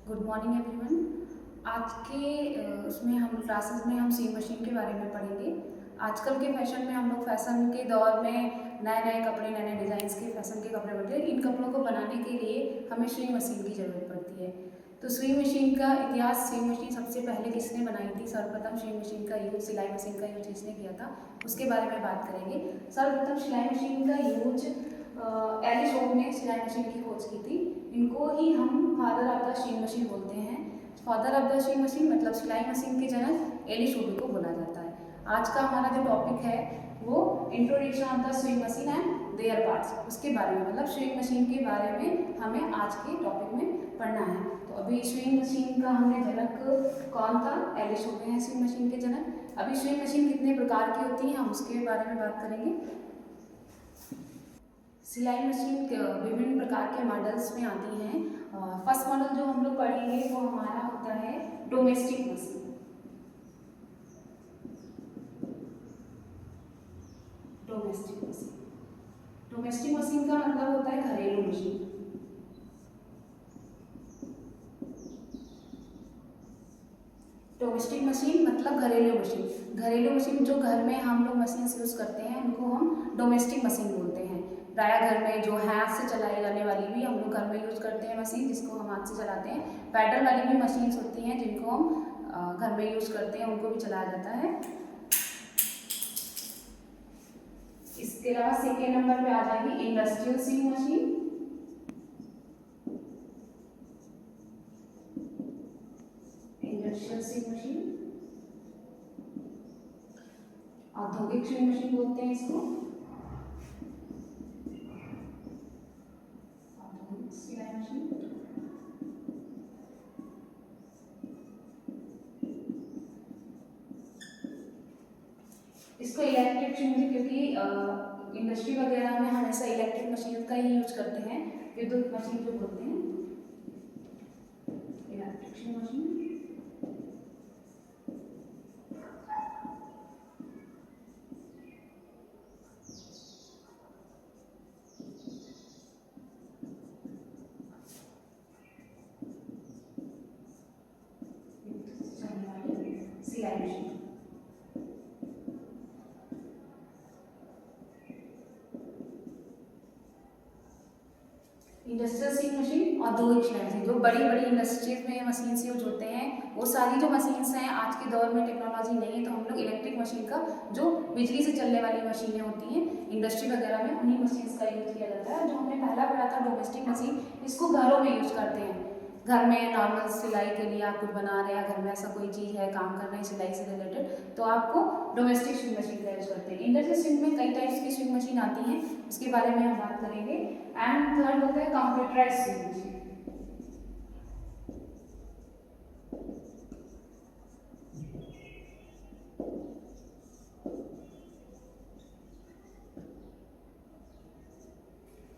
Good morning everyone. आज के उसमें हम क्लासेस में हम सीम मशीन के बारे में पढ़ेंगे। आजकल के फैशन में हम लोग फैशन के दौर में नए नए कपड़े, नए नए डिज़ाइंस के फैशन के कपड़े बनते हैं। इन कपड़ों को बनाने के लिए हमें सुई मशीन की ज़रूरत पड़ती है। तो सुई मशीन का इतिहास, सुई मशीन सबसे पहले किसने बनाई थी, सर्वप्रथम सुई मशीन का यूज, सिलाई मशीन का यूज किसने किया था, उसके बारे में बात करेंगे। सर्वप्रथम सिलाई मशीन का यूज एलिस होप ने सिलाई मशीन की खोज की थी। इनको ही हम फादर ऑफ द सुई मशीन बोलते हैं। फादर ऑफ द सुई मशीन मतलब सिलाई मशीन के जनक एलिस होप को बोला जाता है। आज का हमारा जो टॉपिक है वो इंट्रोडक्शन ऑफ द सुई मशीन एंड देयर पार्ट्स, उसके बारे में, मतलब सुई मशीन के बारे में हमें आज के टॉपिक में पढ़ना है। तो अभी सुई मशीन का हमने जनक कौन था, एलिस होप हैं सुई मशीन के जनक। अभी सुई मशीन कितने प्रकार की होती है हम उसके बारे में बात करेंगे। सिलाई मशीन विभिन्न प्रकार के मॉडल्स में आती हैं। फर्स्ट मॉडल जो हम लोग पढ़ेंगे वो हमारा होता है domestic machine. Domestic machine, domestic machine का मतलब होता है घरेलू मशीन। डोमेस्टिक मशीन मतलब घरेलू मशीन। घरेलू मशीन जो घर में हम लोग मशीन यूज़ करते हैं उनको हम डोमेस्टिक मशीन बोलते हैं। प्रायः घर में जो हाथ से चलाई जाने वाली भी हम लोग घर में यूज़ करते हैं मशीन, जिसको हम हाथ से चलाते हैं। पैडल वाली भी मशीन्स होती हैं जिनको हम घर में यूज़ करते हैं, उनको भी चलाया जाता है। इसके अलावा सेकेंड नंबर पे आ जाएगी industrial seeing machine. Industrial seeing machine, औद्योगिक सीइंग मशीन बोलते हैं इसको। औद्योगिक सिलाई मशीन। इसको इलेक्ट्रिक मशीन, क्योंकि इंडस्ट्री वगैरह में हमेशा इलेक्ट्रिक मशीन का ही यूज करते हैं, विद्युत मशीन जो बोलते हैं, इलेक्ट्रिक मशीन। सिलाई मशीन। इंडस्ट्रियल सीइंग मशीन, औद्योगिक सिलाई मशीन, जो बड़ी बड़ी इंडस्ट्रीज में मशीन यूज होते हैं, वो सारी जो मशीन्स हैं आज के दौर में टेक्नोलॉजी नहीं है, तो हम लोग इलेक्ट्रिक मशीन का, जो बिजली से चलने वाली मशीनें होती हैं इंडस्ट्री वगैरह में, उन्हीं मशीन्स का यूज किया जाता है। जो हमने पहला पढ़ा था डोमेस्टिक मशीन, इसको घरों में यूज करते हैं। घर में नॉर्मल सिलाई के लिए आप कुछ बना रहे हैं, घर में ऐसा कोई चीज़ है, काम कर रहे हैं सिलाई से रिलेटेड, तो आपको डोमेस्टिक स्विंग मशीन का यूज करते हैं। इंडस्ट्रियल स्विंग में कई टाइप्स की स्विंग मशीन आती हैं, उसके बारे में हम बात करेंगे। एंड थर्ड होता है computerised sewing machine.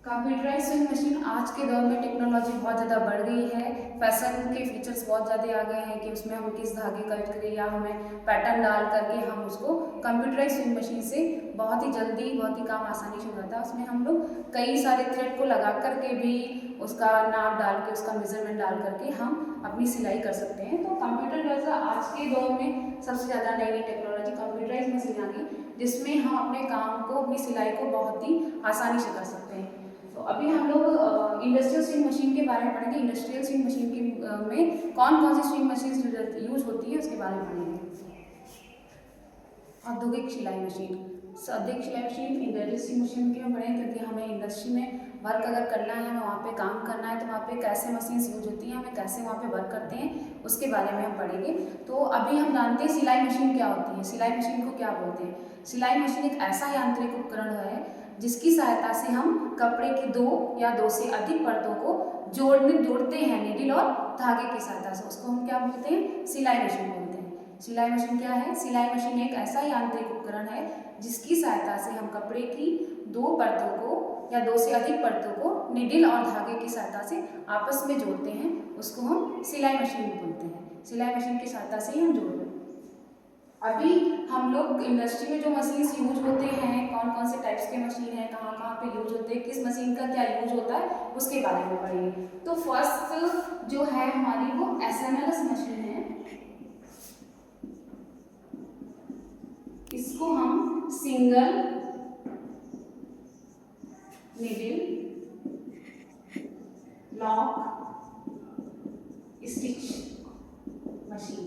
Computerise sewing machine, आज के दौर में टेक्नोलॉजी बहुत ज़्यादा बढ़ गई है, फैशन के फीचर्स बहुत ज़्यादा आ गए हैं कि उसमें हम किस धागे का यूज करें, या हमें पैटर्न डाल करके हम उसको कंप्यूटराइज स्विंग मशीन से बहुत ही जल्दी, बहुत ही काम आसानी से हो जाता है। उसमें हम लोग कई सारे थ्रेड को लगा करके भी उसका नाप डाल के, उसका मेजरमेंट डाल करके हम अपनी सिलाई कर सकते हैं। तो कंप्यूटर जैसा आज के दौर में सबसे ज़्यादा नई नई टेक्नोलॉजी कंप्यूटराइज मशीन आ गई, जिसमें हम अपने काम को, अपनी सिलाई को बहुत ही आसानी से कर सकते हैं। तो अभी हम लोग इंडस्ट्रियल स्विंग मशीन के बारे में पढ़ेंगे। इंडस्ट्रियल स्विंग मशीन के में कौन कौन सी स्विंग मशीन यूज होती है उसके बारे में पढ़ेंगे। औद्योगिक सिलाई मशीन, औद्योगिक सिलाई मशीन इंडस्ट्रियल स्विंग मशीन के में पढ़ेंगे, क्योंकि हमें इंडस्ट्री में वर्क अगर करना है, हमें वहाँ पे काम करना है, तो वहाँ पे कैसे मशीन यूज होती हैं, हमें कैसे वहाँ पे वर्क करते हैं, उसके बारे में हम पढ़ेंगे। तो अभी हम जानते हैं सिलाई मशीन क्या होती है, सिलाई मशीन को क्या बोलते हैं। सिलाई मशीन एक ऐसा यांत्रिक उपकरण है जिसकी सहायता से हम कपड़े की दो या दो से अधिक परतों को जोड़ते हैं नीडल और धागे की सहायता से, उसको हम क्या बोलते हैं, सिलाई मशीन बोलते हैं। सिलाई मशीन क्या है, सिलाई मशीन एक ऐसा यांत्रिक उपकरण है जिसकी सहायता से हम कपड़े की दो परतों को या दो से अधिक परतों को नीडल और धागे की सहायता से आपस में जोड़ते हैं, उसको हम सिलाई मशीन बोलते हैं। सिलाई मशीन की सहायता से ही हम जोड़ते हैं। अभी हम लोग इंडस्ट्री में जो मशीन्स यूज होते हैं, कौन कौन से टाइप्स के मशीन है, कहाँ कहाँ पे यूज होते हैं, किस मशीन का क्या यूज होता है, उसके बारे में पढ़ेंगे। तो फर्स्ट जो है है हमारी वो SMLS मशीन है। इसको हम single needle lock stitch machine.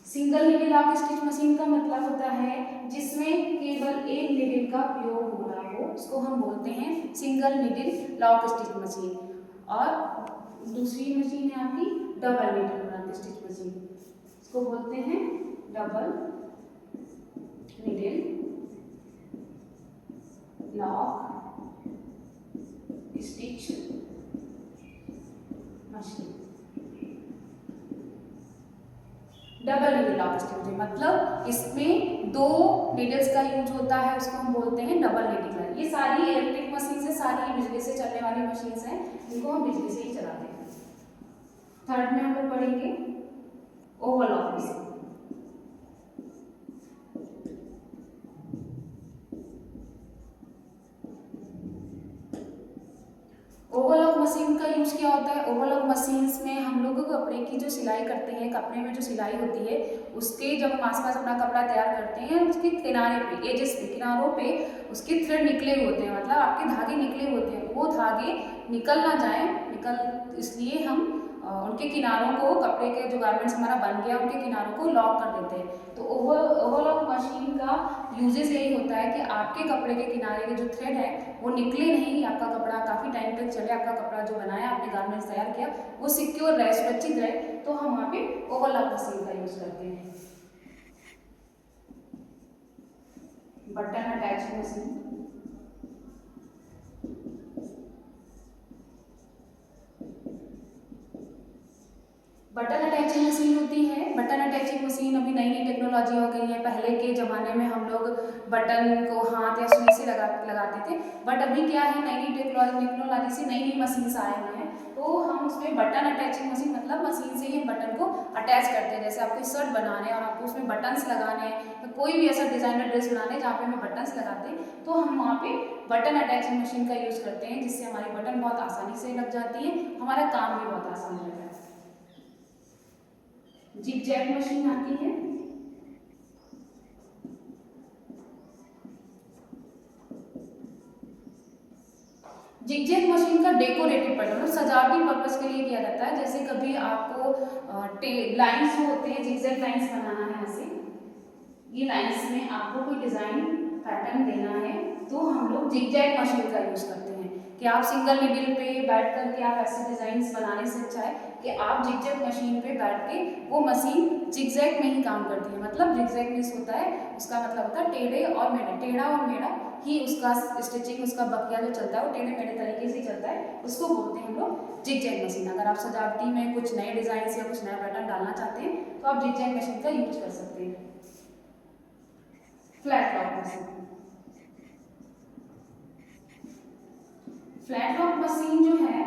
Single needle lock stitch machine का मतलब होता है जिसमें केवल एक निडिल का प्रयोग हो रहा हो, उसको हम बोलते हैं single needle lock stitch machine. और दूसरी मशीन है आपकी double needle lock stitch machine, इसको बोलते हैं double needle lock stitch machine. Double needle lock stitch machine मतलब इसमें दो निडल्स का यूज होता है, उसको हम बोलते हैं डबल निडिल। ये सारी इलेक्ट्रिक मशीन से, सारी बिजली से चलने वाली मशीन हैं, इनको हम बिजली से ही चलाते हैं। थर्ड में हम लोग पढ़ेंगे ओवरलॉक मशीन। ओवरलॉक मशीन का यूज क्या होता है? ओवरलॉक मशीन्स में हम लोग कपड़े की जो सिलाई करते हैं, कपड़े में जो सिलाई होती है उसके जब हम आसपास अपना कपड़ा तैयार करते हैं, उसके किनारे पे, एजेस पे, किनारों पे उसके थ्रेड निकले होते हैं, मतलब आपके धागे निकले होते हैं, वो धागे निकल ना जाए, इसलिए हम उनके किनारों को, कपड़े के जो गारमेंट्स हमारा बन गया उनके किनारों को लॉक कर देते हैं। तो ओवरलॉक मशीन का यूजेस यही होता है कि आपके कपड़े के किनारे के जो थ्रेड है वो निकले नहीं, आपका कपड़ा काफ़ी टाइम तक चले, आपका कपड़ा जो बनाया आपने गारमेंट्स तैयार किया वो सिक्योर रहे, सुरक्षित रहे, तो हम वहाँ पे ओवरलॉक मशीन का यूज करते हैं। Button attach machine, button attaching machine होती है। बटन अटैचिंग मशीन अभी नई नई टेक्नोलॉजी हो गई है। पहले के ज़माने में हम लोग बटन को हाथ या सुई से लगाते थे, बट अभी क्या है, नई नई टेक्नोलॉजी से नई नई मशीन्स आए हुए हैं, तो हम उसमें बटन अटैचिंग मशीन मतलब मशीन से ही बटन को अटैच करते हैं। जैसे आपको शर्ट बनाने हैं और आपको उसमें बटन्स लगाने हैं, तो कोई भी ऐसा डिजाइनर ड्रेस बनाने जहाँ पे हमें बटन्स लगाते हैं, तो हम वहाँ पे बटन अटैचिंग मशीन का यूज़ करते हैं, जिससे हमारी बटन बहुत आसानी से लग जाती है, हमारा काम भी बहुत आसान हो जाता है। जिग-जैग मशीन आती है। जिग-जैग मशीन का डेकोरेटिव पर्पज, सजावटी पर्पज के लिए किया जाता है। जैसे कभी आपको लाइन्स होते हैं, जिग-जैग लाइन्स बनाना है, ऐसे ये लाइन्स में आपको कोई डिजाइन पैटर्न देना है, तो हम लोग जिग-जैग मशीन का यूज करते हैं कि आप सिंगल निडिल पे बैठ करके आप ऐसे डिजाइन्स बनाने से अच्छा है कि आप जिग-जैग मशीन पे बैठ के, वो मशीन जिग-जैग में ही काम करती है। मतलब जिग-जैग मीन्स होता है, उसका मतलब होता है टेढ़े और मेढ़े, टेढ़ा और मेढ़ा ही उसका स्टिचिंग, उसका बकिया जो चलता है वो टेढ़े मेढ़े तरीके से चलता है, उसको बोलते हैं हम लोग जिग-जैग मशीन। अगर आप सजावटी में कुछ नए डिजाइन या कुछ नया पैटर्न डालना चाहते हैं तो आप जिग-जैग मशीन का यूज कर सकते हैं। Flat lock machine, flat lock machine जो है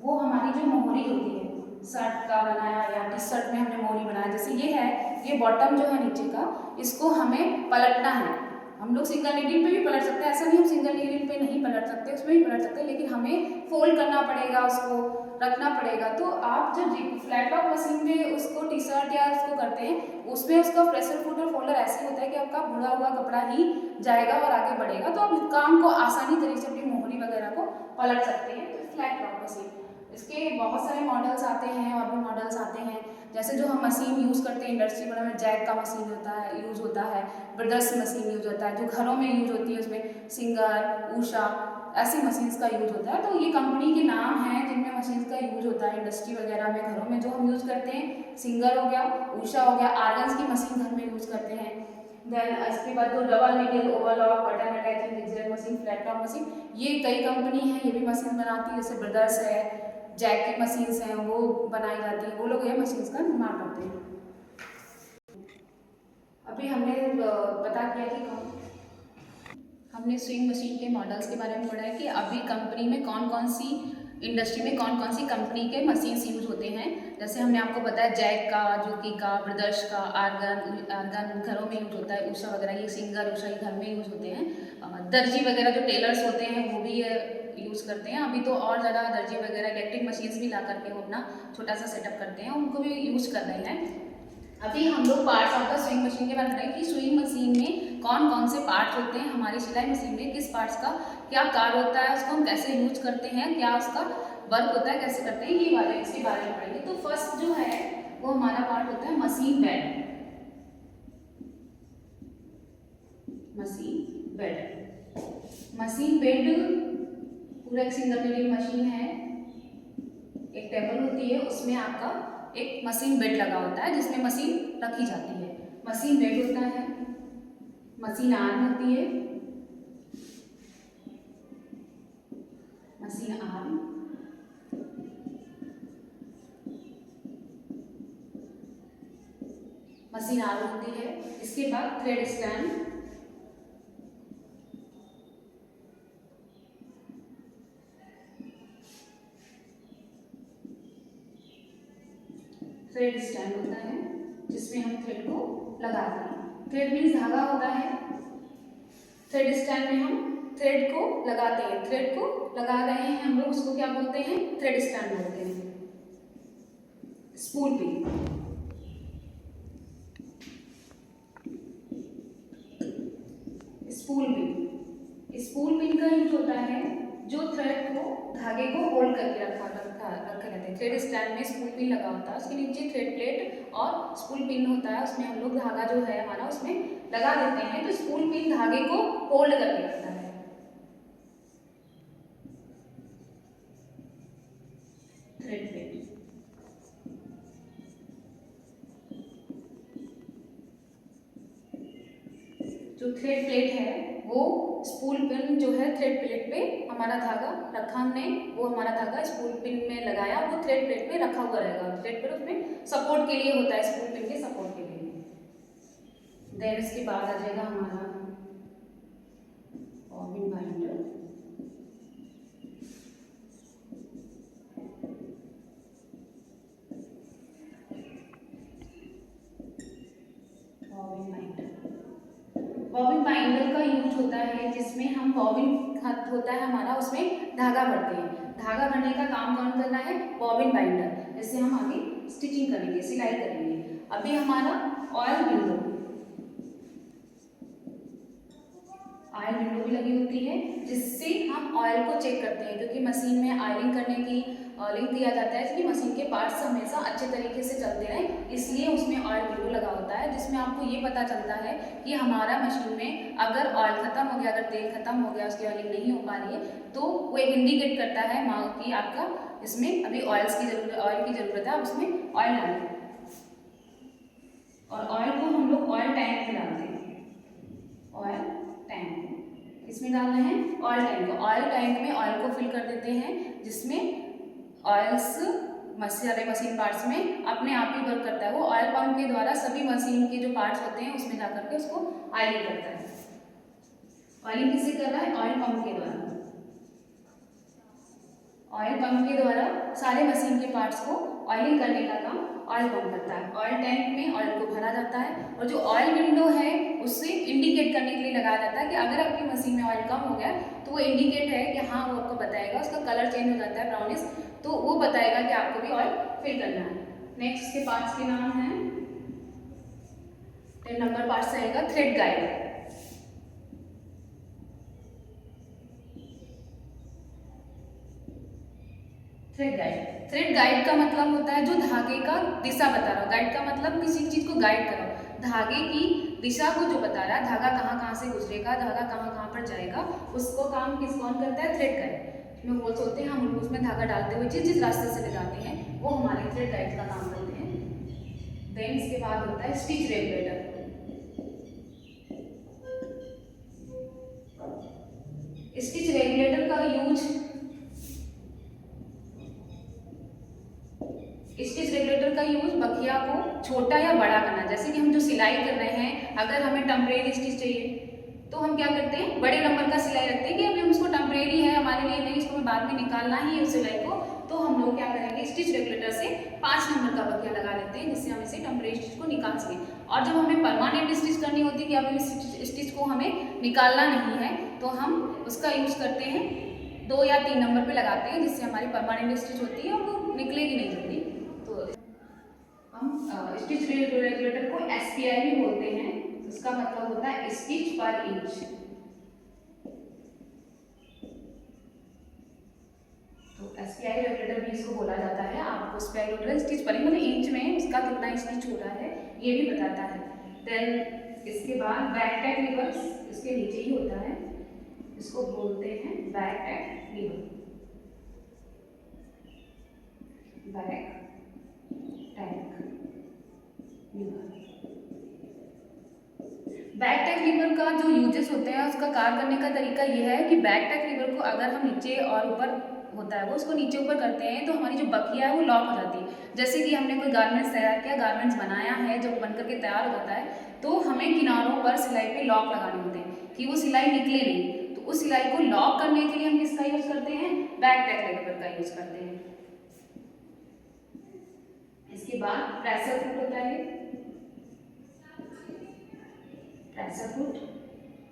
वो हमारी जो मोहरी होती है, शर्ट का बनाया या टी शर्ट में हमने मोहरी बनाया, जैसे ये है, ये बॉटम जो है नीचे का, इसको हमें पलटना है। हम लोग सिंगल नीडल पे भी पलट सकते हैं, ऐसा नहीं हम सिंगल नीडल पे नहीं पलट सकते, उसमें भी पलट सकते हैं, लेकिन हमें फोल्ड करना पड़ेगा, उसको रखना पड़ेगा। तो आप जब फ्लैट लॉक मशीन में उसको टी शर्ट या उसको करते हैं, उसमें उसका प्रेशर फुट और फोल्डर ऐसे होता है कि आपका बुना हुआ कपड़ा ही जाएगा और आगे बढ़ेगा, तो आप काम को आसानी तरीके से अपनी मोहरी वगैरह को पलट सकते हैं। तो फ्लैट लॉक मशीन, इसके बहुत सारे मॉडल्स आते हैं और भी मॉडल्स आते हैं। जैसे जो हम मशीन यूज़ करते हैं इंडस्ट्री में, जैक का मशीन होता है, यूज़ होता है, ब्रदर्स मशीन यूज होता है, जो घरों में यूज होती है, उसमें सिंगर, उषा, ऐसी मशीन्स का यूज होता है। तो ये कंपनी के नाम हैं जिनमें मशीन्स का यूज होता है इंडस्ट्री वगैरह में, घरों में जो हम यूज़ करते हैं। सिंगर हो गया, उषा हो गया, आर्गन्स की मशीन घर में यूज़ करते हैं। देन इसके बाद तो double needle, overlock, button attaching, zigzag machine, flat lock machine, ये कई कंपनी है, ये भी मशीन बनाती है। जैसे ब्रदर्स है, जैक की मशीन्स हैं, वो बनाई जाती है, वो लोग ये मशीन्स का निर्माण करते हैं। अभी हमने बता दिया कि हमने स्विंग मशीन के मॉडल्स के बारे में पढ़ा है कि अभी कंपनी में कौन कौन सी इंडस्ट्री में कौन कौन सी कंपनी के मशीन्स यूज होते हैं। जैसे हमने आपको बताया जैक का, जुकी का, ब्रदर्श का, आर्गन घरों में यूज होता है, उषा वगैरह ये सिंगर उषा ये घर में यूज होते हैं। दर्जी वगैरह जो टेलर्स होते हैं वो भी यूज़ करते हैं। अभी तो और ज़्यादा दर्जी वगैरह इलेक्ट्रिक मशीन्स भी ला करके वो अपना छोटा सा सेटअप करते हैं, उनको भी यूज कर रहे हैं। अभी हम लोग parts of the swing machine के बारे में बताएं कि स्विंग मशीन में कौन कौन से पार्ट्स होते हैं। हमारी सिलाई मशीन में किस पार्ट्स का क्या कार्य होता है, उसको हम कैसे यूज करते हैं, क्या उसका वर्क होता है, कैसे करते हैं, ये इसके बारे में पढ़ेंगे। तो फर्स्ट जो है वो हमारा पार्ट होता है machine bed. Machine bed, machine bed पूरा एक सिंगल लीडिंग मशीन है, एक टेबल होती है, उसमें आपका एक मशीन बेड लगा होता है जिसमें मशीन रखी जाती है। मशीन बेड होता है, मशीन आर्म होती है, मशीन आर्म, मशीन आर्म होती है। इसके बाद थ्रेड स्टैंड, थ्रेड स्टैंड होता है जिसमें हम थ्रेड को लगाते हैं। थ्रेड मीन्स धागा होता है, थ्रेड स्टैंड में हम थ्रेड को लगाते हैं, थ्रेड को लगा रहे हैं हम लोग, उसको क्या बोलते हैं, थ्रेड स्टैंड बोलते हैं। Spool pin, spool pin, spool pin का यूज होता है जो थ्रेड को धागे को होल्ड करके रखे रहते हैं। थ्रेड स्टैंड में स्पूल पिन लगा होता है, उसके नीचे थ्रेड प्लेट और स्पूल पिन होता है, उसमें हम लोग धागा जो है हमारा उसमें लगा देते हैं, तो स्पूल पिन धागे को होल्ड करके रखता है। थ्रेड प्लेट, जो थ्रेड प्लेट है वो स्पूल पिन जो है थ्रेड प्लेट पे हमारा धागा रखा हमने, वो हमारा धागा स्पूल पिन में लगाया, वो थ्रेड प्लेट पे रखा हुआ रहेगा। थ्रेड प्लेट उसमें सपोर्ट के लिए होता है, स्पूल पिन के सपोर्ट के लिए। देन इसके बाद आ जाएगा हमारा bobbin binder. Bobbin binder, bobbin binder का यूज होता है जिसमें हम बॉबिन होता है हमारा, उसमें धागा भरते हैं। धागा भरने का काम कौन करना है, बॉबिन बाइंडर। जैसे हम आगे स्टिचिंग करेंगे, सिलाई करेंगे। अभी हमारा ऑयल विंडो, ऑयल विंडो भी लगी होती है जिससे हम ऑयल को चेक करते हैं, क्योंकि मशीन में ऑयलिंग करने की लिंक दिया जाता है कि मशीन के पार्ट्स हमेशा अच्छे तरीके से चलते रहें, इसलिए उसमें ऑयल विंडो लगा होता है जिसमें आपको ये पता चलता है कि हमारा मशीन में अगर ऑयल खत्म हो गया, अगर तेल खत्म हो गया, उसकी ऑयलिंग नहीं हो पा रही है, तो वो एक इंडिकेट करता है कि आपका इसमें अभी ऑयल की ज़रूरत है, आप उसमें ऑयल डालें। और ऑयल को हम लोग ऑयल टैंक में डालते हैं, ऑयल टैंक इसमें डालना है, ऑयल टैंक को, ऑयल टैंक में ऑयल को फिल कर देते हैं, जिसमें ऑयल्स सारे मशीन पार्ट्स में अपने आप ही वर्क करता है। वो ऑयल पंप के द्वारा सभी मशीन के जो पार्ट्स होते हैं उसमें जाकर के उसको ऑयलिंग करता है। ऑयलिंग किससे कर रहा है, ऑयल पंप के द्वारा। ऑयल पंप के द्वारा सारे मशीन के पार्ट्स को ऑयलिंग करने का काम ऑयल पंप करता है। ऑयल टैंक में ऑयल को भरा जाता है और जो ऑयल विंडो है उससे इंडिकेट करने के लिए लगाया जाता है कि अगर आपकी मशीन में ऑयल कम हो गया तो वो इंडिकेट है कि हाँ, वो आपको बताएगा, उसका कलर चेंज हो जाता है ब्राउनिश, तो वो बताएगा कि आपको भी ऑयल फिल करना है। नेक्स्ट इसके पार्ट्स के नाम है, 10 नंबर पार्ट्स रहेगा थ्रेड गाइड। थ्रेड गाइड का मतलब होता है जो धागे का दिशा बता रहा हो। गाइड का मतलब किसी चीज को गाइड करो, धागे की दिशा को जो बता रहा है, धागा कहाँ कहाँ से गुजरेगा, धागा कहाँ कहाँ पर जाएगा, उसको काम कौन करता है, थ्रेड गाइड। में होल्स होते हैं, हम उसमें धागा डालते हुए जिस रास्ते से ले जाते हैं वो हमारे थ्रेड गाइड का काम करते हैं। देन इसके बाद होता है स्टिच रेगुलेटर। स्टिच रेगुलेटर का यूज, स्टिच रेगुलेटर का यूज बखिया को छोटा या बड़ा करना। जैसे कि हम जो सिलाई कर रहे हैं, अगर हमें टेम्परेरी स्टिच चाहिए तो हम क्या करते हैं, बड़े नंबर का सिलाई रखते हैं कि अभी हम उसको टेम्परेरी है हमारे लिए नहीं, इसको हमें बाद में निकालना ही है उस सिलाई को, तो हम लोग क्या करेंगे, स्टिच रेगुलेटर से 5 नंबर का बकिया लगा लेते हैं, जिससे हम इसे टेम्परेरी स्टिच को निकाल सकें। और जब हमें परमानेंट स्टिच करनी होती है कि अभी स्टिच को हमें निकालना नहीं है, तो हम उसका यूज करते हैं 2 या 3 नंबर पे लगाते हैं, जिससे हमारी परमानेंट स्टिच होती है और वो निकलेगी नहीं जल्दी। तो हम स्टिच रेगुलेटर को SPI भी बोलते हैं, उसका मतलब होता है स्टिच पर इंच। तो SPI रेगुलेटर भी इसको बोला जाता है। आपको SPI रेगुलेटर स्टिच पर मतलब इंच में उसका कितना स्टिच हो रहा है ये भी बताता है। देन इसके बाद बैक टैक लीवर इसके नीचे ही होता है, इसको बोलते हैं बैक टैक लीवर। बैक टैक लीवर, बैक टैक लीवर का जो यूजेस होते हैं उसका कार्य करने का तरीका यह है कि बैक टैक लीवर को अगर हम नीचे और ऊपर होता है वो उसको नीचे ऊपर करते हैं तो हमारी जो बकिया है वो लॉक हो जाती है। जैसे कि हमने कोई गारमेंट्स तैयार किया, गारमेंट्स बनाया है, जब बन करके तैयार हो जाता है तो हमें किनारों पर सिलाई पे लॉक लगाने होते हैं कि वो सिलाई निकले नहीं। तो उस सिलाई को लॉक करने के लिए हम किसका यूज करते हैं, बैक टैक लीवर का यूज करते हैं। इसके बाद प्रेशर फुट होता है, प्रेशर फुट।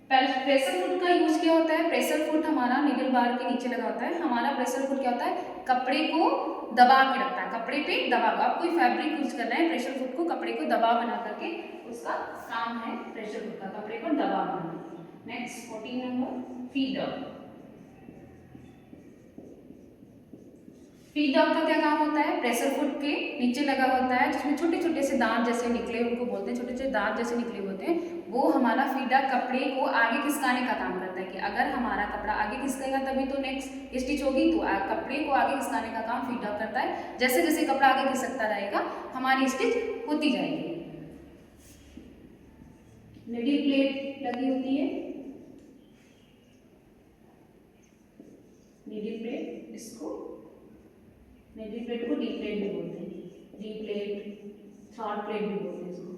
प्रेशर फुट का यूज क्या होता है, प्रेशर फुट हमारा निडल बार के नीचे लगा होता है। हमारा प्रेशर फुट क्या होता है, कपड़े को दबा के रखता है, कपड़े पे दबाव। आप कोई फैब्रिक यूज कर रहे हैं, प्रेशर फुट को कपड़े को दबाव बना करके उसका काम है प्रेशर फुट का, कपड़े पर दबाव बनाना। Next 14 number feed dog. Feed dog का क्या काम होता है, प्रेशर फुट के नीचे लगा होता है जिसमें छोटे छोटे से दांत जैसे निकले, उनको बोलते हैं छोटे छोटे दांत जैसे निकले होते हैं। वो हमारा फीड डॉग कपड़े को आगे खिसकाने का काम करता है कि अगर हमारा कपड़ा आगे खिसकेगा तभी तो नेक्स्ट स्टिच होगी, तो कपड़े को आगे खिसकाने का काम फीड डॉग करता है। जैसे जैसे कपड़ा आगे खिसकता रहेगा हमारी स्टिच होती जाएगी। निडल प्लेट लगी होती है, निडल प्लेट, इसको निडल प्लेट को डी प्लेट भी बोलते हैं, डी प्लेट, थ्रॉट प्लेट भी बोलते हैं इसको।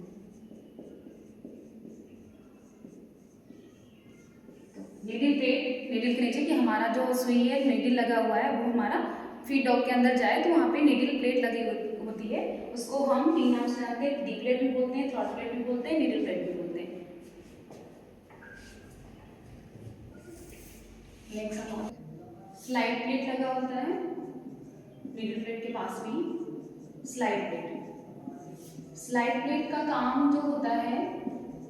निडल प्लेट, निडल के नीचे कि हमारा जो सुई है निडल लगा हुआ है वो हमारा फीड डॉग के अंदर जाए, तो वहाँ पे निडल प्लेट लगी होती है, उसको हम 3 नाम से जानते हैं, डी प्लेट भी बोलते हैं, थ्रॉट प्लेट भी बोलते हैं, निडल प्लेट भी बोलते हैं। नेक्स्ट स्लाइड प्लेट लगा होता है, निडल प्लेट के पास भी स्लाइड प्लेट। स्लाइड प्लेट का काम जो होता है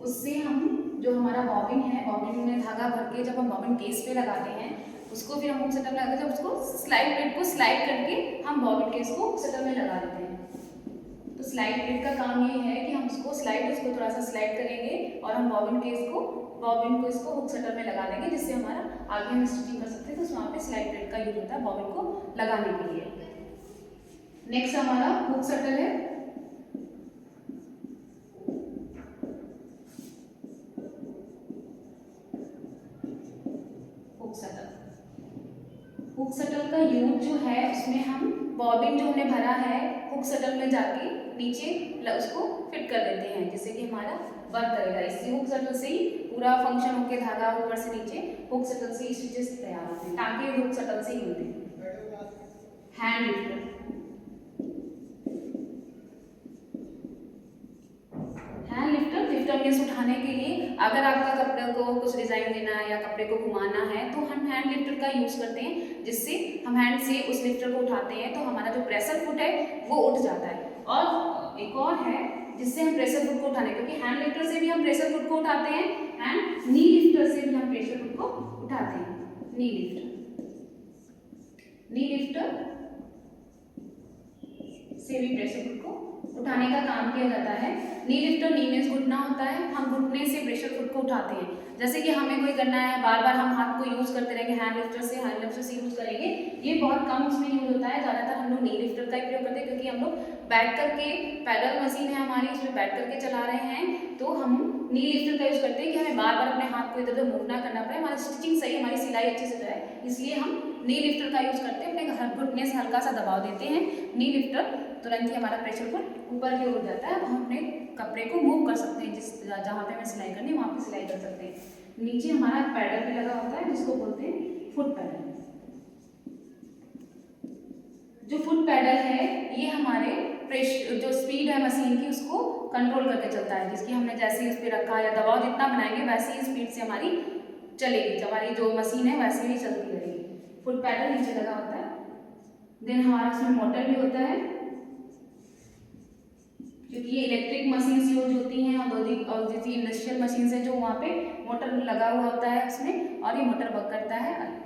उससे हम जो हमारा बॉबिन है, बॉबिन में धागा भर के जब हम बॉबिन केस पे लगाते हैं उसको फिर हम सेटअप में लगाते हैं, जब उसको स्लाइड प्लेट को स्लाइड करके हम बॉबिन केस को सेटअप में लगा देते हैं। तो स्लाइड प्लेट का काम ये है कि हम उसको थोड़ा सा स्लाइड करेंगे और हम बॉबिन को इसको हुक सेटअप में लगा देंगे, जिससे हमारा आगे हम स्टिचिंग कर सकते हैं। तो वहाँ पे स्लाइड प्लेट का यूज होता है बॉबिन को लगाने के लिए। नेक्स्ट हमारा हुक शटल है, हुक शटल। हुक शटल का यूज जो है उसमें हम बॉबिन जो हमने भरा है हुक शटल में जाके नीचे उसको फिट कर देते हैं, जिससे कि हमारा वर्क करेगा। इसी हुक शटल से ही पूरा फंक्शन होके धागा ऊपर से नीचे हुक शटल से ही स्टिचेस तैयार होते हैं, टांके हुक शटल से ही होते हैं। Hand lifter, hand lifter, lifter means उठाने के लिए अगर आपका कपड़े को कुछ डिजाइन देना है या कपड़े को घुमाना है तो हम हैंड लिफ्टर का यूज करते हैं, जिससे हम हैंड से उस लिफ्टर को उठाते हैं तो हमारा जो प्रेशर फुट है वो उठ जाता है। और एक और है जिससे हम प्रेशर फुट को उठाने, क्योंकि हैंड लिफ्टर से भी हम प्रेशर फुट को उठाते हैं एंड नी लिफ्टर से भी हम प्रेशर फुट को उठाते हैं। नी लिफ्टर, नी लिफ्टर से भी प्रेशर फुट को उठाने का काम किया जाता है। नी लिफ्टर, नी मींस घुटना होता है, हम घुटने से प्रेशर फुट को उठाते हैं। जैसे कि हमें कोई करना है, बार बार हम हाथ को यूज करते रहेंगे, हैंड लिफ्टर से यूज करेंगे, ये बहुत कम उसमें यूज होता है। ज़्यादातर हम लोग नी लिफ्टर का प्रयोग करते हैं, क्योंकि हम लोग बैठ करके, पैडल मशीन है हमारी, उसमें बैठ करके चला रहे हैं, तो हम नी लिफ्टर का यूज करते हैं कि हमें बार बार अपने हाथ को इधर उधर मूव ना करना पड़े, हमारी स्टिचिंग सही, हमारी सिलाई अच्छे से जाए, इसलिए हम नी लिफ्टर का यूज करते हैं। अपने घुटने से हल्का सा दबाव देते हैं, नी लिफ्टर तुरंत ही हमारा प्रेशर फुट ऊपर की ओर हो जाता है, हम अपने कपड़े को मूव कर सकते हैं, जिस जहाँ पे हमें सिलाई करनी है वहाँ पे सिलाई कर सकते हैं। नीचे हमारा पैडल भी लगा होता है जिसको बोलते हैं फुट पैडल। जो फुट पैडल है ये हमारे प्रेशर जो स्पीड है मशीन की उसको कंट्रोल करके चलता है, जिसकी हमने जैसे ही उस पर रखा या दबाव जितना बनाएंगे वैसे ही स्पीड से हमारी चलेगी, हमारी जो मशीन है वैसे ही चलती रहेगी। फुट पैडल नीचे लगा होता है। देन हमारा उसमें मोटर भी होता है, क्योंकि ये इलेक्ट्रिक मशीन यूज होती हैं और जैसी इंडस्ट्रियल मशीन है जो वहाँ पे मोटर लगा हुआ होता है उसमें, और ये मोटर वर्क करता है।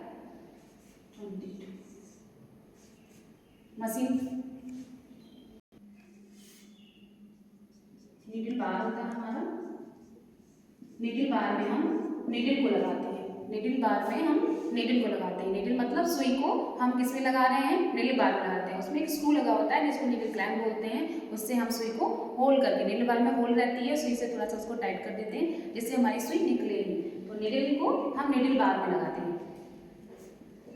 मशीन नीडल बार होता है हमारा। नीडल बार में हम नीडल को लगाते हैं। नीडल बार में हम नीडल को लगाते हैं। नीडल मतलब सुई को हम किस में लगा रहे हैं, नीडल बार में लगाते हैं। उसमें एक स्क्रू लगा होता है जिसको नीडल क्लैंप बोलते हैं। उससे हम सुई को होल्ड करके, नीडल बार में होल रहती है, सुई से थोड़ा सा उसको टाइट कर देते हैं जिससे हमारी सुई निकलेगी। तो नीडल को हम नीडल बार में लगाते हैं।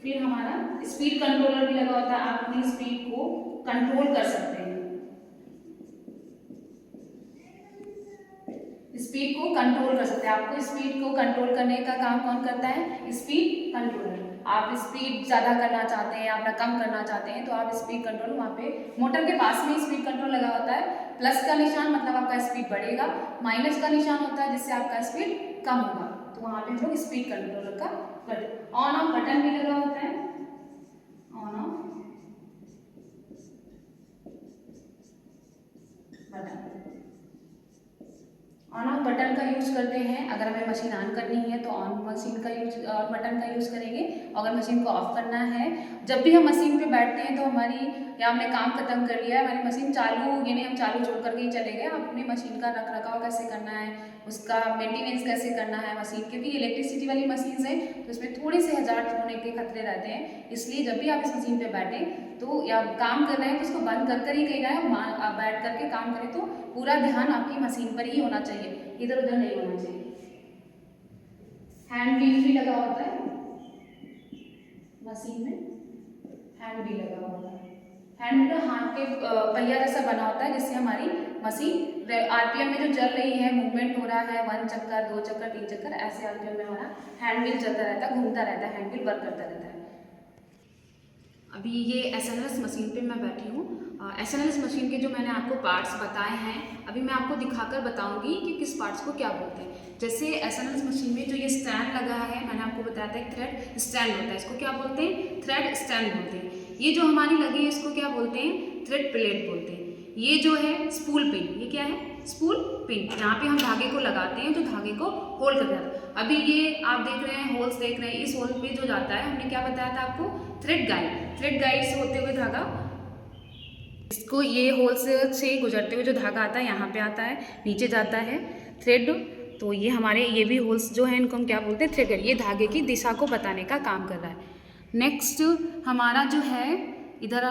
फिर हमारा स्पीड कंट्रोलर भी लगा होता है। आप अपनी स्पीड को कंट्रोल कर सकते हैं। स्पीड को कंट्रोल कर सकते हैं। आपको स्पीड को कंट्रोल करने का काम कौन करता है, स्पीड कंट्रोलर। आप स्पीड ज़्यादा करना चाहते हैं, आप कम करना चाहते हैं, तो आप स्पीड कंट्रोल वहाँ पे मोटर के पास में स्पीड कंट्रोल लगा होता है। प्लस का निशान मतलब आपका स्पीड बढ़ेगा, माइनस का निशान होता है जिससे आपका स्पीड कम होगा। तो वहाँ पे हम लोग स्पीड कंट्रोलर का ऑन ऑफ बटन भी लगा होता है। On off button, on off button का यूज करते हैं। अगर हमें मशीन ऑन करनी है तो ऑन मशीन का यूज, ऑन बटन का यूज करेंगे। अगर मशीन को ऑफ करना है, जब भी हम मशीन पे बैठते हैं तो हमारी, या हमने काम खत्म कर लिया है, हमारी मशीन चालू, यानी हम चालू छोड़ करके ही चले गए, आप अपनी मशीन का रख रखाव कैसे करना है, उसका मेंटेनेंस कैसे करना है मशीन, क्योंकि इलेक्ट्रिसिटी वाली मशीन है तो उसमें थोड़े से हजार्ड होने के खतरे रहते हैं। इसलिए जब भी आप इस मशीन पे बैठें तो, या काम कर रहे हैं तो उसको बंद कर कर ही कहीं जाए, बैठ करके काम करें तो पूरा ध्यान आपकी मशीन पर ही होना चाहिए, इधर उधर नहीं होना चाहिए। हैंड व्हील भी लगा होता है मशीन में। हैंड व्हील लगा होता है। हैंड व्हील हाथ के पहिया जैसा बना होता है जिससे हमारी मशीन आरपीएम में जो चल रही है, मूवमेंट हो रहा है, 1 चक्कर 2 चक्कर 3 चक्कर, ऐसे आरपीएम में हमारा हैंड व्हील चलता रहता है, घूमता रहता है, हैंड व्हील वर्क करता रहता है। अभी ये एसएनएलएस मशीन पे मैं बैठी हूँ। एसएनएलएस मशीन के जो मैंने आपको पार्ट्स बताए हैं, अभी मैं आपको दिखाकर बताऊंगी कि किस पार्ट्स को क्या बोलते हैं। जैसे एसएनएलएस मशीन में जो ये स्टैंड लगा है, मैंने आपको बताया था एक थ्रेड स्टैंड होता है, इसको क्या बोलते हैं, थ्रेड स्टैंड बोलते हैं। ये जो हमारी लगी है इसको क्या बोलते हैं, थ्रेड प्लेट बोलते हैं। ये जो है स्पूल पिन, ये क्या है, स्पूल पिन, यहाँ पे हम धागे को लगाते हैं जो धागे को होल्ड कर देता है। अभी ये आप देख रहे हैं, होल्स देख रहे हैं, इस होल पे जो जाता है, हमने क्या बताया था आपको, थ्रेड गाइड। थ्रेड गाइड से होते हुए धागा, इसको ये होल्स से गुजरते हुए जो धागा आता है यहाँ पे आता है, नीचे जाता है थ्रेड। तो ये हमारे, ये भी होल्स जो है इनको हम क्या बोलते हैं, थ्रेड गाइड। ये धागे की दिशा को बताने का काम कर रहा है। नेक्स्ट हमारा जो है इधर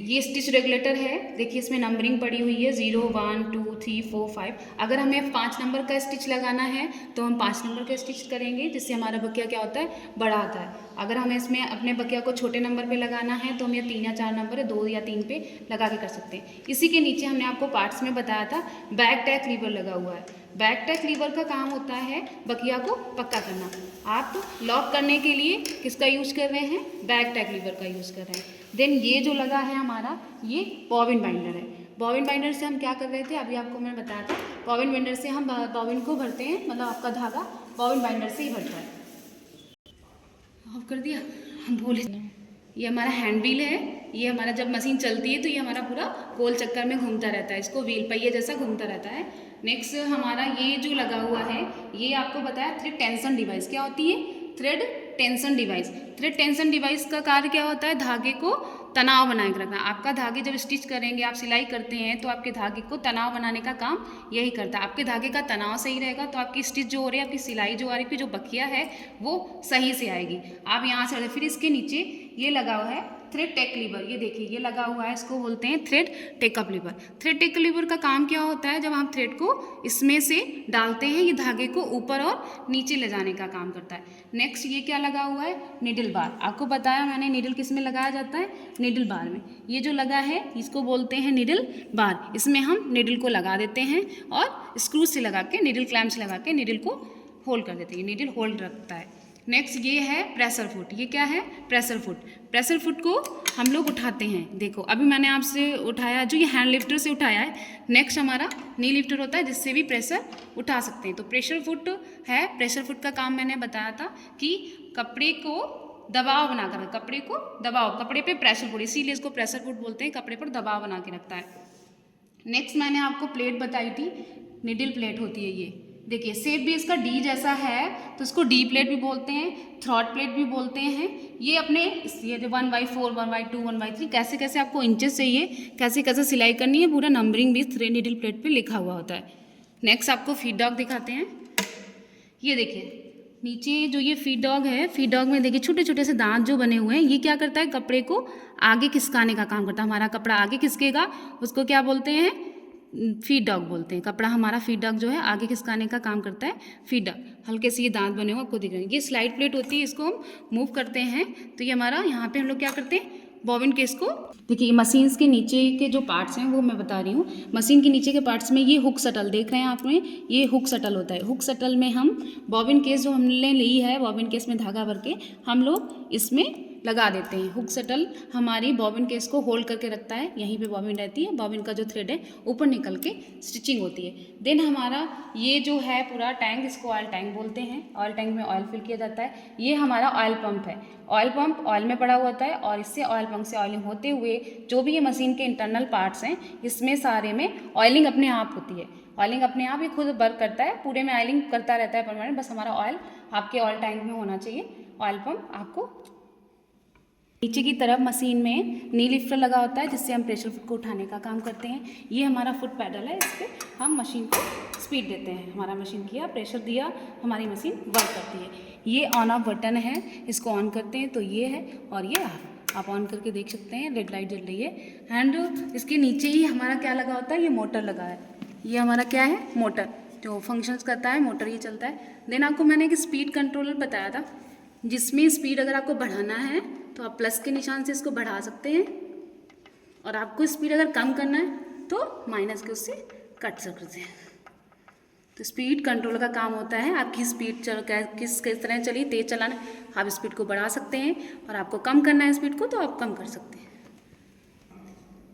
ये स्टिच रेगुलेटर है। देखिए इसमें नंबरिंग पड़ी हुई है 0 1 2 3 4 5। अगर हमें 5 नंबर का स्टिच लगाना है तो हम 5 नंबर का स्टिच करेंगे, जिससे हमारा बकिया क्या होता है, बड़ा आता है। अगर हमें इसमें अपने बकिया को छोटे नंबर पे लगाना है तो हम ये 3 या 4 नंबर, 2 या 3 पे लगा के कर सकते हैं। इसी के नीचे हमने आपको पार्ट्स में बताया था बैक टैक लीवर लगा हुआ है। बैक टैक लीवर का काम होता है बकिया को पक्का करना। आप लॉक करने के लिए किसका यूज कर रहे हैं, बैक टैक लीवर का यूज कर रहे हैं। देन ये जो लगा है हमारा, ये बॉबिन बाइंडर है। बॉबिन बाइंडर से हम क्या कर रहे थे, अभी आपको मैंने बताया था, बॉबिन बाइंडर से हम बॉबिन को भरते हैं, मतलब आपका धागा बॉबिन बाइंडर से ही भरता है। ऑफ कर दिया, हम भूल। ये हमारा हैंड व्हील है। ये हमारा जब मशीन चलती है तो ये हमारा पूरा गोल चक्कर में घूमता रहता है, इसको व्हील पहिए जैसा घूमता रहता है। नेक्स्ट हमारा ये जो लगा हुआ है, ये आपको बताया थ्रेड टेंशन डिवाइस। क्या होती है, thread tension device. Thread tension device का कार्य क्या होता है, धागे को तनाव बनाए रखना। आपका धागे जब स्टिच करेंगे, आप सिलाई करते हैं तो आपके धागे को तनाव बनाने का काम यही करता है। आपके धागे का तनाव सही रहेगा तो आपकी स्टिच जो हो रही है, आपकी सिलाई जो आ रही है, जो बकिया है वो सही से आएगी। आप यहाँ से, फिर इसके नीचे ये लगा हुआ है थ्रेड टेक लीवर। ये देखिए ये लगा हुआ है, इसको बोलते हैं thread take up lever. Thread take lever का काम क्या होता है, जब हम थ्रेड को इसमें से डालते हैं, ये धागे को ऊपर और नीचे ले जाने का काम करता है। नेक्स्ट ये क्या लगा हुआ है, नीडल बार। आपको बताया मैंने नीडल किस में लगाया जाता है, नीडल बार में। ये जो लगा है इसको बोलते हैं नीडल बार। इसमें हम नीडल को लगा देते हैं और स्क्रू से लगा के, नीडल क्लैम्प से लगा के नीडल को होल्ड कर देते हैं। नीडल होल्ड रखता है। नेक्स्ट ये है प्रेशर फुट। ये क्या है? Pressure foot. प्रेशर फुट को हम लोग उठाते हैं। देखो अभी मैंने आपसे उठाया, जो ये हैंड लिफ्टर से उठाया है। नेक्स्ट हमारा नी लिफ्टर होता है, जिससे भी प्रेशर उठा सकते हैं। तो प्रेशर फुट है। प्रेशर फुट का काम मैंने बताया था कि कपड़े को दबाव बनाकर, कपड़े को दबाव, कपड़े पे प्रेशर फुट, इसीलिए इसको प्रेशर फुट बोलते हैं, कपड़े पर दबाव बना के रखता है। नेक्स्ट मैंने आपको प्लेट बताई थी, निडल प्लेट होती है ये। देखिए शेप भी इसका डी जैसा है, तो इसको डी प्लेट भी बोलते हैं, थ्रॉट प्लेट भी बोलते हैं। ये अपने ये 1/4, 1/2, 1/3 कैसे कैसे आपको इंचेस चाहिए, कैसे कैसे सिलाई करनी है, पूरा नंबरिंग भी थ्रेड निडल प्लेट पे लिखा हुआ होता है। नेक्स्ट आपको फीड डॉग दिखाते हैं। ये देखिए नीचे जो ये फीड डॉग है, फीड डॉग में देखिए छोटे छोटे से दांत जो बने हुए हैं। ये क्या करता है? कपड़े को आगे खिसकाने का काम करता है। हमारा कपड़ा आगे खिसकेगा, उसको क्या बोलते हैं? फीड डॉग बोलते हैं। कपड़ा हमारा फीड डॉग जो है आगे खिसकाने का काम करता है, फीड डॉग। हल्के से ये दांत बने हुए आपको दिख रहे हैं। ये स्लाइड प्लेट होती है, इसको हम मूव करते हैं तो ये हमारा, यहाँ पे हम लोग क्या करते हैं? बॉबिन केस को, देखिए मशीन्स के नीचे के जो पार्ट्स हैं वो मैं बता रही हूँ। मशीन के नीचे के पार्ट्स में ये हुक सटल देख रहे हैं आपने, ये हुक सटल होता है। हुक सटल में हम बॉबिन केस जो हमने ली है, बॉबिन केस में धागा भर के हम लोग इसमें लगा देते हैं। हुक सटल हमारी बॉबिन केस को होल्ड करके रखता है। यहीं पे बॉबिन रहती है, बॉबिन का जो थ्रेड है ऊपर निकल के स्टिचिंग होती है। देन हमारा ये जो है पूरा टैंक, इसको ऑयल टैंक बोलते हैं। ऑयल टैंक में ऑयल फिल किया जाता है। ये हमारा ऑयल पंप है। ऑयल पंप ऑयल में पड़ा हुआ होता है और इससे ऑयल पंप से ऑयलिंग होते हुए जो भी ये मशीन के इंटरनल पार्ट्स हैं, इसमें सारे में ऑयलिंग अपने आप होती है। ऑयलिंग अपने आप ही खुद वर्क करता है, पूरे में ऑयलिंग करता रहता है परमानेंट। बस हमारा ऑयल आपके ऑयल टैंक में होना चाहिए। ऑयल पंप आपको नीचे की तरफ मशीन में नी लिफ्टर लगा होता है, जिससे हम प्रेशर फुट को उठाने का काम करते हैं। ये हमारा फुट पैडल है, इस पर हम मशीन को स्पीड देते हैं। हमारा मशीन किया, प्रेशर दिया, हमारी मशीन वर्क करती है। ये ऑन ऑफ बटन है, इसको ऑन करते हैं तो ये है, और ये ऑफ। आप ऑन करके देख सकते हैं, रेड लाइट जल रही है। एंड इसके नीचे ही हमारा क्या लगा होता है? ये मोटर लगा है। ये हमारा क्या है? मोटर, जो फंक्शंस करता है, मोटर ये चलता है। देन आपको मैंने एक स्पीड कंट्रोलर बताया था, जिसमें स्पीड अगर आपको बढ़ाना है तो आप प्लस के निशान से इसको बढ़ा सकते हैं, और आपको स्पीड अगर कम करना है तो माइनस के उससे कट सकते हैं। तो स्पीड कंट्रोल का काम होता है, आपकी स्पीड किस तरह चली, तेज़ चलाना, आप स्पीड को बढ़ा सकते हैं, और आपको कम करना है स्पीड को तो आप कम कर सकते हैं।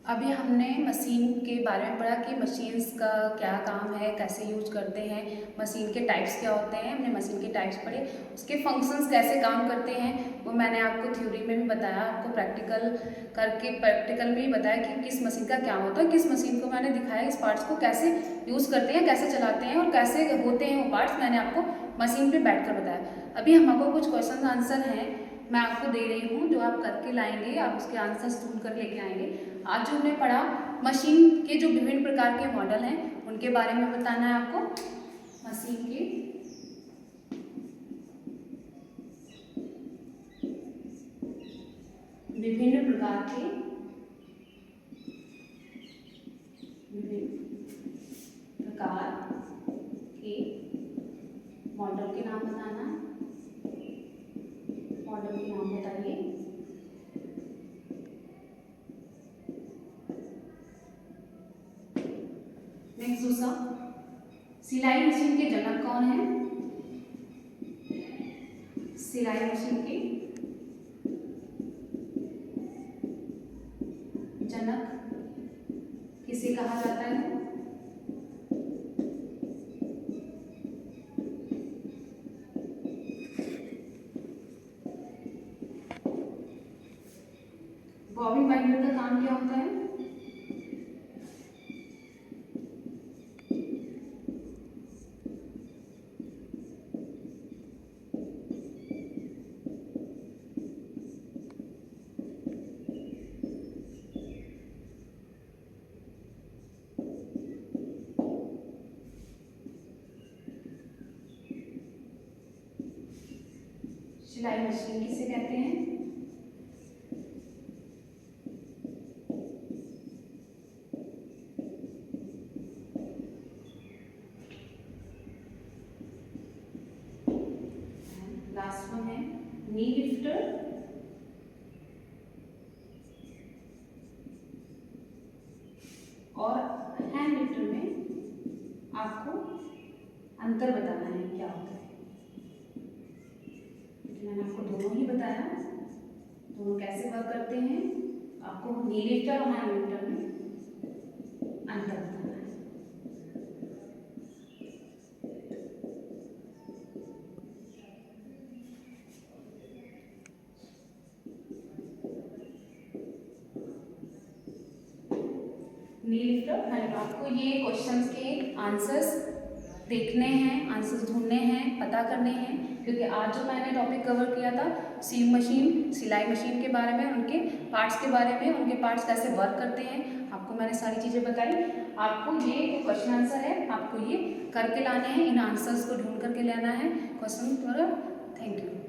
अभी हमने मशीन के बारे में पढ़ा कि मशीन्स का क्या काम है, कैसे यूज करते हैं, मशीन के टाइप्स क्या होते हैं। हमने मशीन के टाइप्स पढ़े, उसके फंक्शंस कैसे काम करते हैं वो मैंने आपको थ्योरी में भी बताया, आपको प्रैक्टिकल में ही बताया कि किस मशीन का क्या होता है। किस मशीन को मैंने दिखाया, इस पार्ट्स को कैसे यूज़ करते हैं, कैसे चलाते हैं और कैसे होते हैं वो पार्ट्स, मैंने आपको मशीन पर बैठ कर बताया। अभी हमको कुछ क्वेश्चन आंसर हैं मैं आपको दे रही हूँ, जो आप करके लाएंगे, आप उसके आंसर्स ढूंढ कर लेके आएंगे। आज जो हमने पढ़ा, मशीन के जो विभिन्न प्रकार के मॉडल हैं उनके बारे में बताना है आपको। मशीन के विभिन्न प्रकार के मॉडल के नाम बताना है। मॉडल के नाम बताइए। नेक्स्ट दूसरा, सिलाई मशीन के जनक कौन है? सिलाई मशीन के जनक किसे कहा जाता है? बॉबिन बाइंडर का काम क्या होता है? सिलाई मशीन किसे कहते हैं? लास्ट वन है नी लिफ्टर, और हैंड लिफ्टर में आपको अंतर बताना है क्या होता है। मैंने आपको दोनों ही बताया, दोनों कैसे वर्क करते हैं। आपको नी लिफ्टर और हैंड लिफ्टर में अंतर बताना है। नी लिफ्टर हैंड, आपको ये क्वेश्चंस के आंसर्स देखने हैं, आंसर्स ढूंढने हैं, पता करने हैं, क्योंकि आज जो मैंने टॉपिक कवर किया था सीम मशीन, सिलाई मशीन के बारे में, उनके पार्ट्स के बारे में, उनके पार्ट्स कैसे वर्क करते हैं, आपको मैंने सारी चीज़ें बताई। आपको ये क्वेश्चन आंसर है, आपको ये करके लाने हैं, इन आंसर्स को ढूंढ करके लाना है क्वेश्चन पर। Thank you.